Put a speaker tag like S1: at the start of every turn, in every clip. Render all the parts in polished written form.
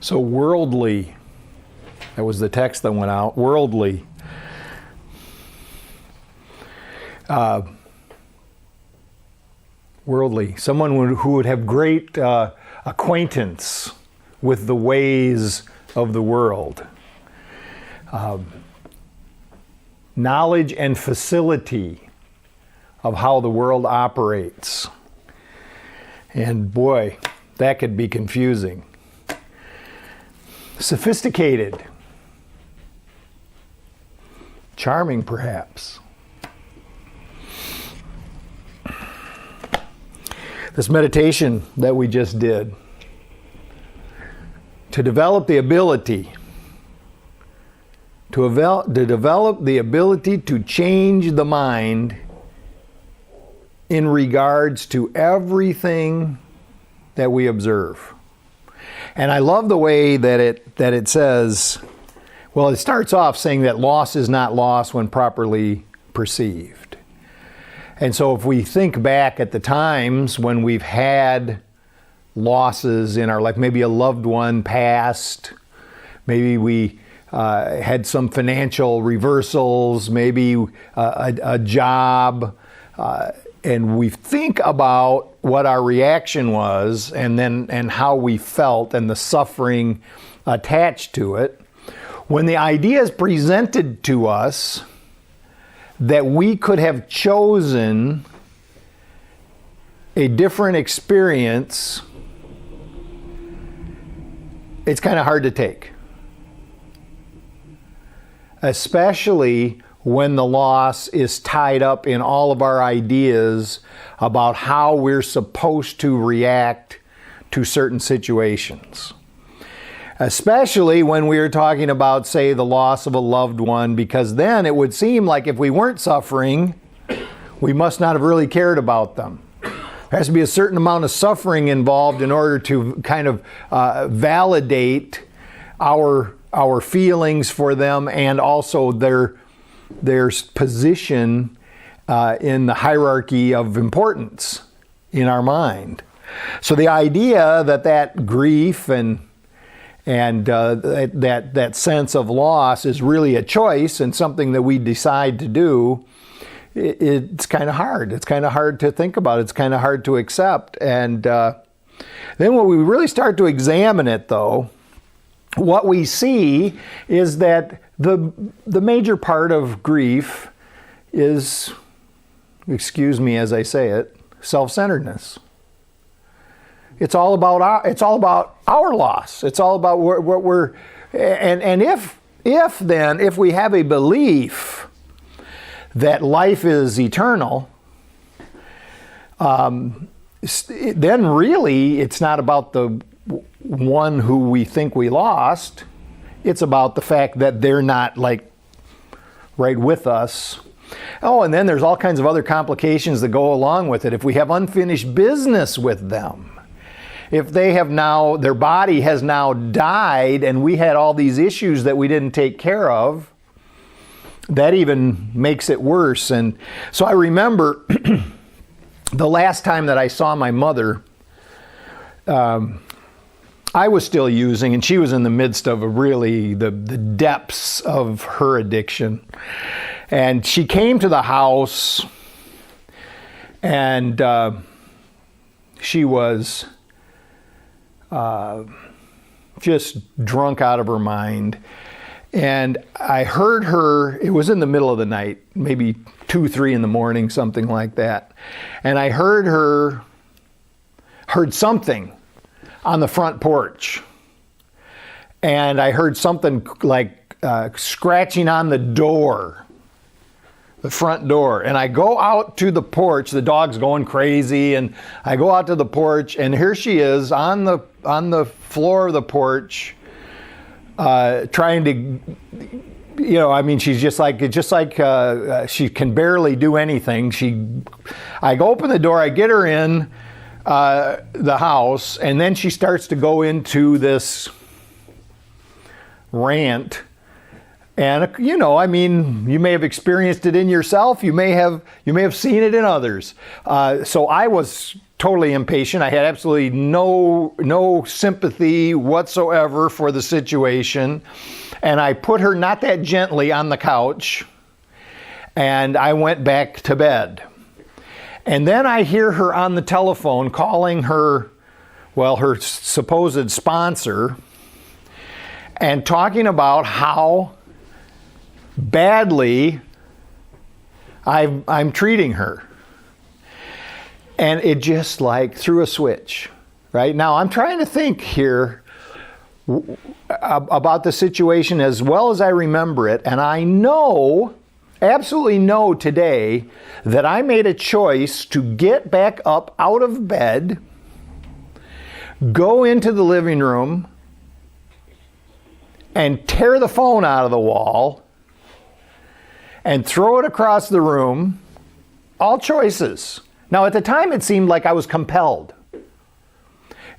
S1: So worldly, that was the text that went out, worldly. Worldly, someone who would have great acquaintance with the ways of the world. Knowledge and facility of how the world operates. And boy, that could be confusing. Sophisticated. Charming, perhaps. This meditation that we just did, to develop the ability to change the mind in regards to everything that we observe. And I love the way that it says, well, it starts off saying that loss is not loss when properly perceived. And so if we think back at the times when we've had losses in our life, maybe a loved one passed, maybe we had some financial reversals, maybe a job, and we think about what our reaction was and how we felt and the suffering attached to it. When the idea is presented to us that we could have chosen a different experience, it's kind of hard to take. Especially when the loss is tied up in all of our ideas about how we're supposed to react to certain situations. Especially when we are talking about, say, the loss of a loved one, because then it would seem like if we weren't suffering, we must not have really cared about them. There has to be a certain amount of suffering involved in order to kind of validate our feelings for them and also their position in the hierarchy of importance in our mind. So the idea that grief and that sense of loss is really a choice and something that we decide to do, it's kind of hard. It's kind of hard to think about. It's kind of hard to accept. And then when we really start to examine it, though, what we see is that the major part of grief is, excuse me as I say it, self-centeredness. It's all about our loss. It's all about what we're, and if we have a belief that life is eternal, then really it's not about the one who we think we lost. It's about the fact that they're not like right with us. Oh, and then there's all kinds of other complications that go along with it. If we have unfinished business with them, if they have now, their body has now died and we had all these issues that we didn't take care of, that even makes it worse. And so I remember the last time that I saw my mother, I was still using, and she was in the midst of the depths of her addiction. And she came to the house, and she was just drunk out of her mind. And I heard her, it was in the middle of the night, maybe 2, 3 in the morning, something like that. And I heard something on the front porch. And I heard something like scratching on the door, the front door. And I go out to the porch, the dog's going crazy, and I go out to the porch, and here she is on the floor of the porch, trying to, she's just like she can barely do anything. I go open the door, I get her in the house, and then she starts to go into this rant. And you may have experienced it in yourself. You may have seen it in others. So I was totally impatient. I had absolutely no sympathy whatsoever for the situation. And I put her not that gently on the couch, and I went back to bed. And then I hear her on the telephone calling her supposed sponsor, and talking about how badly I'm treating her. And it just like threw a switch, right? Now I'm trying to think here about the situation as well as I remember it, and I know, absolutely know today, that I made a choice to get back up out of bed, go into the living room, and tear the phone out of the wall, and throw it across the room. All choices. Now at the time it seemed like I was compelled.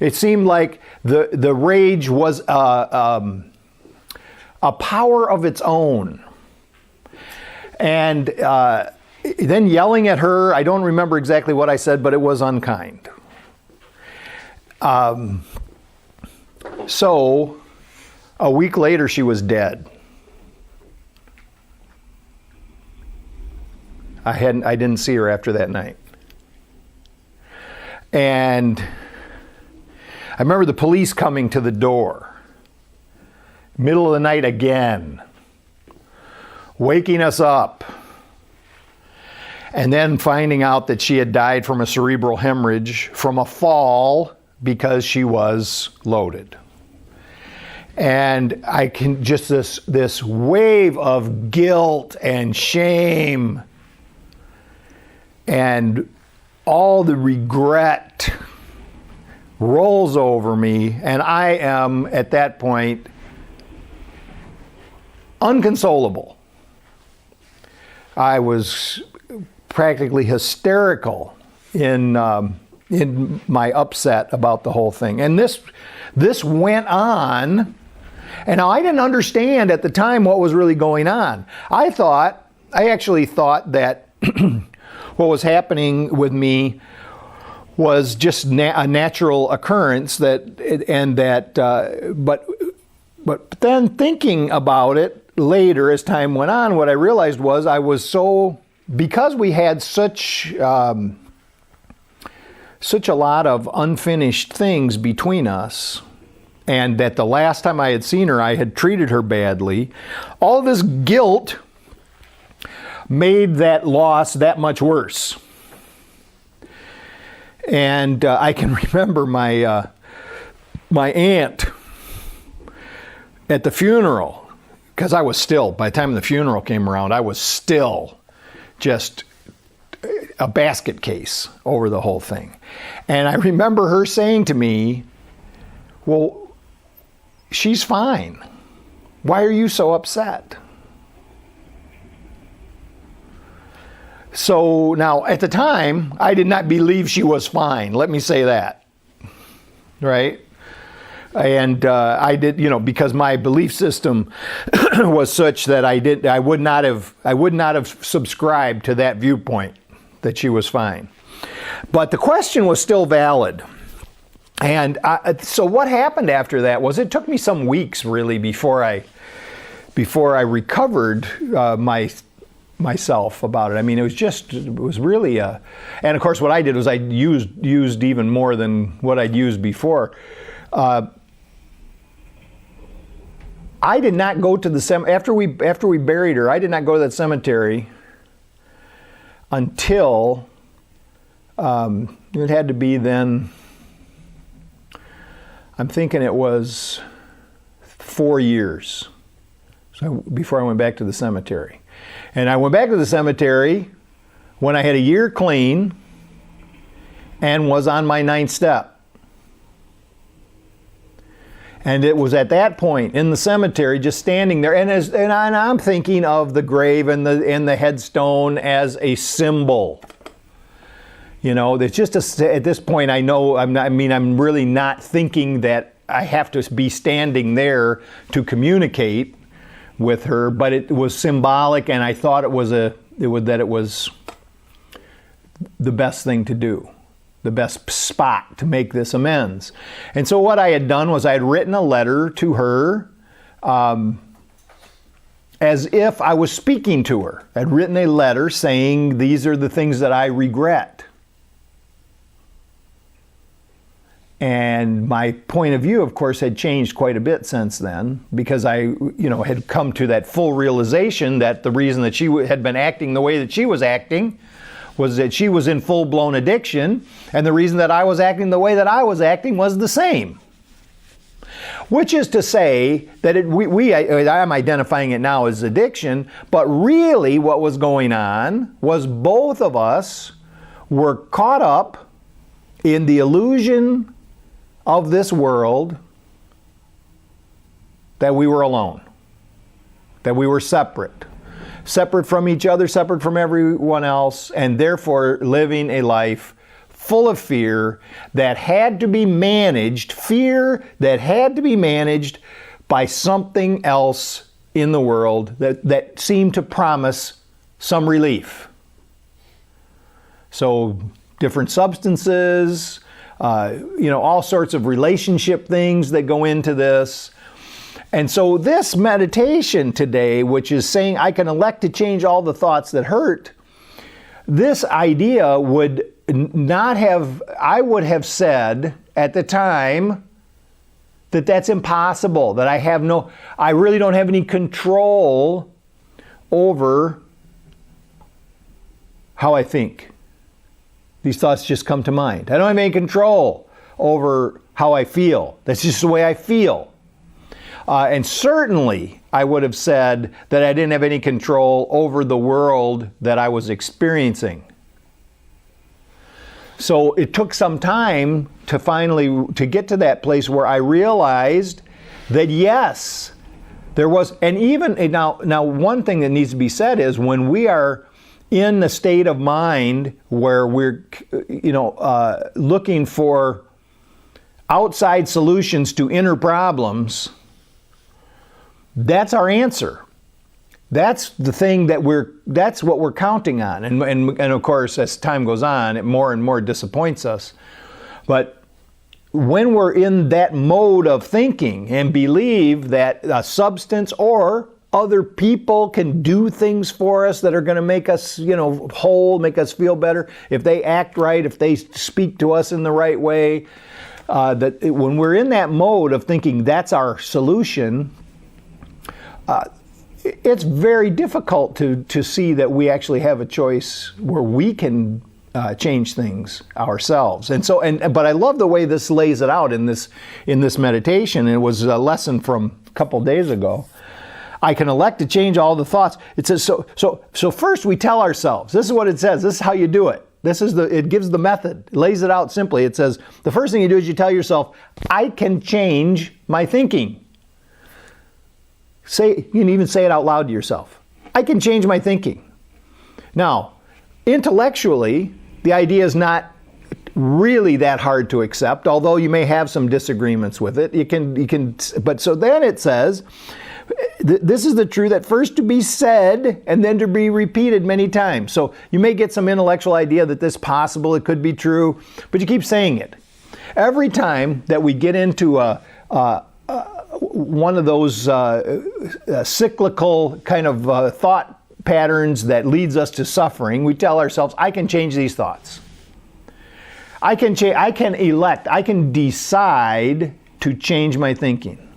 S1: It seemed like the rage was a power of its own. And then yelling at her, I don't remember exactly what I said, but it was unkind. So a week later, she was dead. I didn't see her after that night. And I remember the police coming to the door, middle of the night again, waking us up, and then finding out that she had died from a cerebral hemorrhage from a fall because she was loaded. And I can just this wave of guilt and shame and all the regret rolls over me, and I am at that point unconsolable. I was practically hysterical in my upset about the whole thing. And this went on, and now I didn't understand at the time what was really going on. I actually thought that what was happening with me was just a natural occurrence, but then thinking about it later as time went on, what I realized was because we had such a lot of unfinished things between us, and that the last time I had seen her, I had treated her badly, all this guilt made that loss that much worse. And I can remember my aunt at the funeral, because I was still, by the time the funeral came around, I was still just a basket case over the whole thing. And I remember her saying to me, well, she's fine. Why are you so upset? So now, at the time, I did not believe she was fine. Let me say that, right? And I did, because my belief system was such that I would not have subscribed to that viewpoint that she was fine. But the question was still valid. And so what happened after that was it took me some weeks really before I recovered myself about it. I mean, it was really and of course what I did was I used even more than what I'd used before. I did not go to the cemetery after we buried her. I did not go to that cemetery until it had to be then. I'm thinking it was 4 years. So before I went back to the cemetery. And I went back to the cemetery when I had a year clean and was on my 9th step. And it was at that point in the cemetery, just standing there, and I'm thinking of the grave and the headstone as a symbol. It's just at this point I'm really not thinking that I have to be standing there to communicate with her, but it was symbolic, and I thought it was the best thing to do. the best spot to make this amends. And so what I had done was I had written a letter to her as if I was speaking to her. I'd written a letter saying, these are the things that I regret. And my point of view, of course, had changed quite a bit since then, because I, had come to that full realization that the reason that she had been acting the way that she was acting was that she was in full-blown addiction, and the reason that I was acting the way that I was acting was the same. Which is to say that I'm identifying it now as addiction, but really what was going on was both of us were caught up in the illusion of this world that we were alone, that we were separate from each other, separate from everyone else, and therefore living a life full of fear that had to be managed, by something else in the world that seemed to promise some relief. So different substances, all sorts of relationship things that go into this. And so this meditation today, which is saying I can elect to change all the thoughts that hurt, this idea would not have, I would have said at the time that that's impossible, that I really don't have any control over how I think. These thoughts just come to mind. I don't have any control over how I feel. That's just the way I feel. And certainly, I would have said that I didn't have any control over the world that I was experiencing. So it took some time to get to that place where I realized that yes, there was, and even, now one thing that needs to be said is when we are in the state of mind where we're, looking for outside solutions to inner problems, that's our answer. That's the thing that's what we're counting on. And of course, as time goes on, it more and more disappoints us. But when we're in that mode of thinking and believe that a substance or other people can do things for us that are going to make us, whole, make us feel better, if they act right, if they speak to us in the right way, when we're in that mode of thinking that's our solution, it's very difficult to see that we actually have a choice where we can change things ourselves. But I love the way this lays it out in this meditation. It was a lesson from a couple days ago. I can elect to change all the thoughts. It says, so first we tell ourselves, this is what it says, this is how you do it. It gives the method, it lays it out simply. It says, the first thing you do is you tell yourself, I can change my thinking. You can even say it out loud to yourself. I can change my thinking. Now, intellectually, the idea is not really that hard to accept, although you may have some disagreements with it. But so then it says, this is the truth that first to be said and then to be repeated many times. So you may get some intellectual idea that this is possible, it could be true, but you keep saying it. Every time that we get into one of those cyclical kind of thought patterns that leads us to suffering, we tell ourselves, I can change these thoughts. I can decide to change my thinking.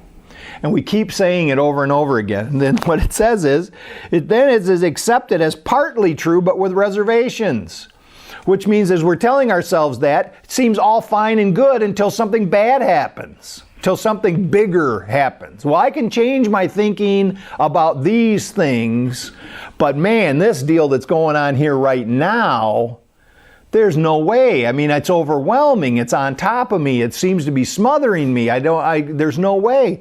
S1: And we keep saying it over and over again. And then what it says is, it is accepted as partly true, but with reservations. Which means as we're telling ourselves that, it seems all fine and good until something bad happens. Until something bigger happens. Well, I can change my thinking about these things, but man, this deal that's going on here right now, there's no way. I mean, it's overwhelming. It's on top of me. It seems to be smothering me. There's no way.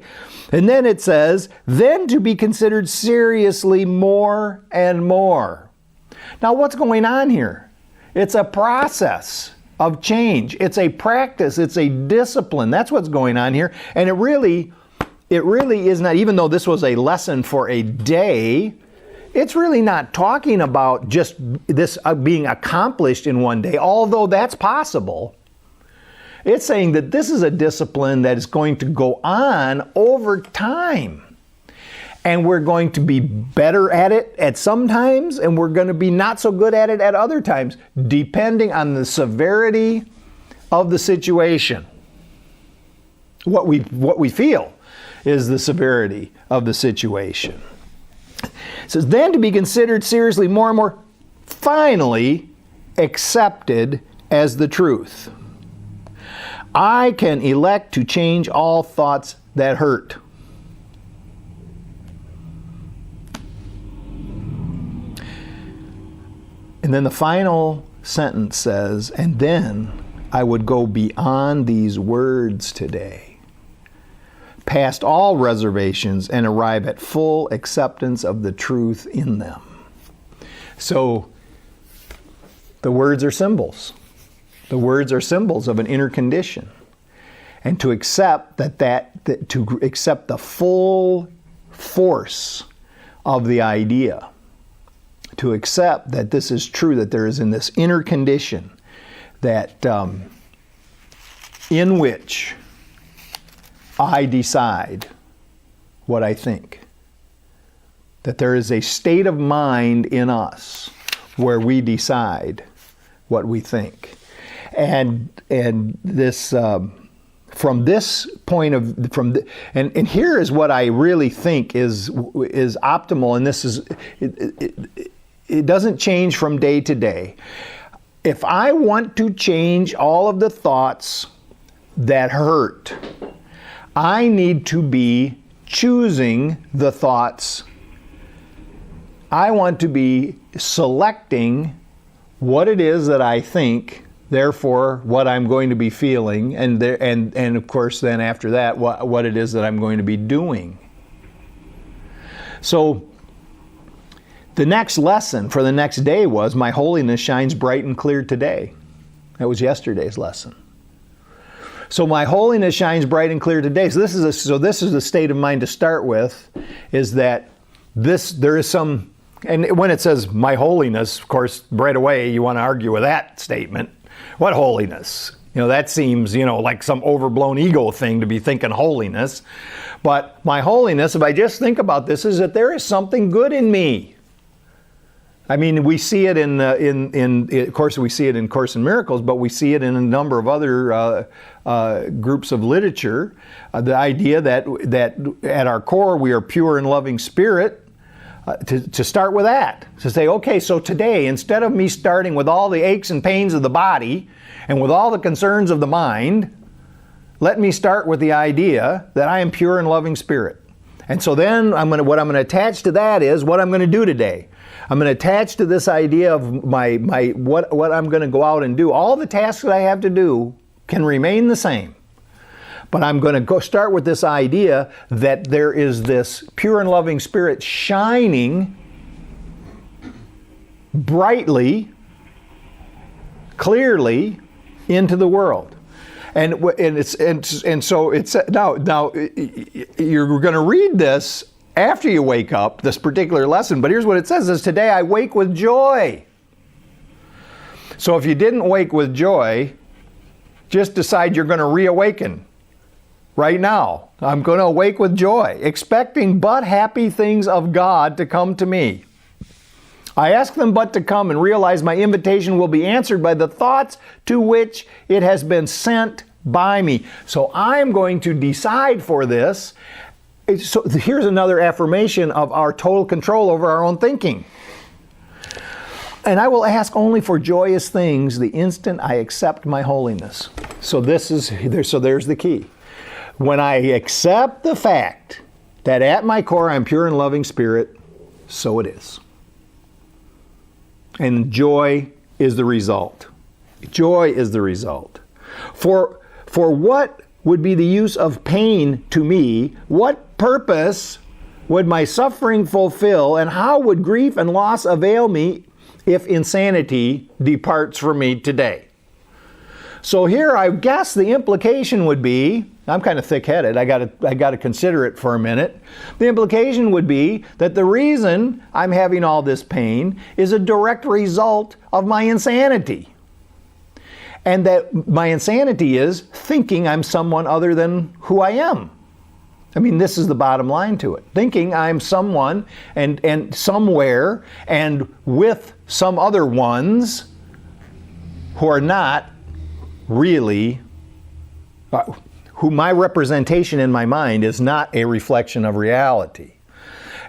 S1: And then it says, then to be considered seriously more and more. Now, what's going on here? It's a process of change. It's a practice. It's a discipline. That's what's going on here. And it really is not, even though this was a lesson for a day, it's really not talking about just this being accomplished in one day, although that's possible. It's saying that this is a discipline that is going to go on over time. And we're going to be better at it at some times, and we're going to be not so good at it at other times, depending on the severity of the situation. What we feel is the severity of the situation. It says, then to be considered seriously more and more, finally accepted as the truth. I can elect to change all thoughts that hurt. And then the final sentence says, and then I would go beyond these words today, past all reservations, and arrive at full acceptance of the truth in them. So the words are symbols. The words are symbols of an inner condition. And to accept to accept the full force of the idea, to accept that this is true, that there is in this inner condition that in which I decide what I think. That there is a state of mind in us where we decide what we think. And this from this point of and here is what I really think is optimal, and this is it doesn't change from day to day. If I want to change all of the thoughts that hurt, I need to be choosing the thoughts. I want to be selecting what it is that I think, therefore what I'm going to be feeling, and of course then after that what it is that I'm going to be doing. So the next lesson for the next day was, my holiness shines bright and clear today. That was yesterday's lesson. So my holiness shines bright and clear today. So this is the state of mind to start with, is that there is some, and when it says my holiness, of course, right away you want to argue with that statement. What holiness? That seems, like some overblown ego thing to be thinking holiness. But my holiness, if I just think about this, is that there is something good in me. I mean, we see it of course, we see it in Course in Miracles, but we see it in a number of other groups of literature. The idea that at our core we are pure and loving spirit. To start with that, to say, okay, so today, instead of me starting with all the aches and pains of the body and with all the concerns of the mind, let me start with the idea that I am pure and loving spirit. And so then what I'm going to attach to that is what I'm going to do today. I'm going to attach to this idea of what I'm going to go out and do. All the tasks that I have to do can remain the same. But I'm going to go start with this idea that there is this pure and loving spirit shining brightly, clearly into the world. And so it's now you're going to read this after you wake up, this particular lesson, but here's what it says, is today I wake with joy. So if you didn't wake with joy, just decide you're going to reawaken right now. I'm going to awake with joy, expecting but happy things of God to come to me. I ask them but to come and realize my invitation will be answered by the thoughts to which it has been sent by me. So I'm going to decide for this. So here's another affirmation of our total control over our own thinking. And I will ask only for joyous things the instant I accept my holiness. So there's the key. When I accept the fact that at my core I'm pure and loving spirit, so it is. And joy is the result. Joy is the result. For what would be the use of pain to me? What purpose would my suffering fulfill? And how would grief and loss avail me if insanity departs from me today? So here I guess the implication would be, I'm kind of thick-headed, I got to consider it for a minute. The implication would be that the reason I'm having all this pain is a direct result of my insanity. And that my insanity is thinking I'm someone other than who I am. I mean, this is the bottom line to it. Thinking I'm someone and somewhere and with some other ones who are not really, who my representation in my mind is not a reflection of reality.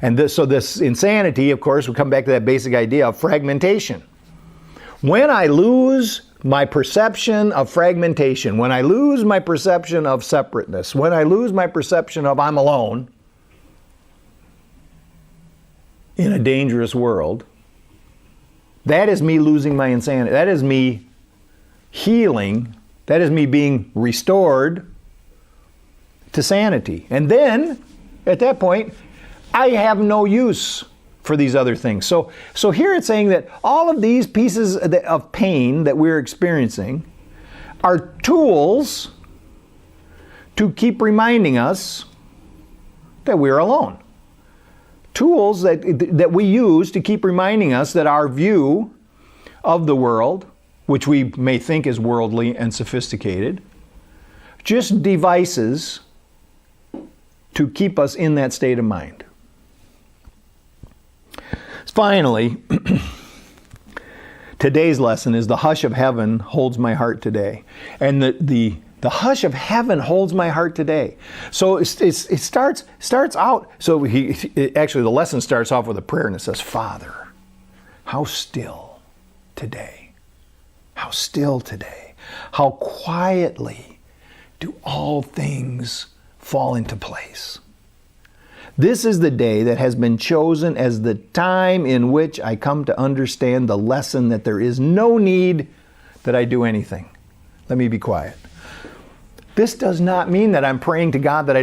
S1: And so this insanity, of course, we come back to that basic idea of fragmentation. When I lose my perception of fragmentation, when I lose my perception of separateness, when I lose my perception of I'm alone in a dangerous world, that is me losing my insanity. That is me healing. That is me being restored to sanity. And then, at that point, I have no use for these other things. So here it's saying that all of these pieces of pain that we're experiencing are tools to keep reminding us that we're alone. Tools that we use to keep reminding us that our view of the world, which we may think is worldly and sophisticated, just devices to keep us in that state of mind. Finally, today's lesson is the hush of heaven holds my heart today. And the hush of heaven holds my heart today. So it starts out, so actually the lesson starts off with a prayer and it says, Father, how still today. How still today. How quietly do all things fall into place. This is the day that has been chosen as the time in which I come to understand the lesson that there is no need that I do anything. Let me be quiet. This does not mean that I'm praying to God that I don't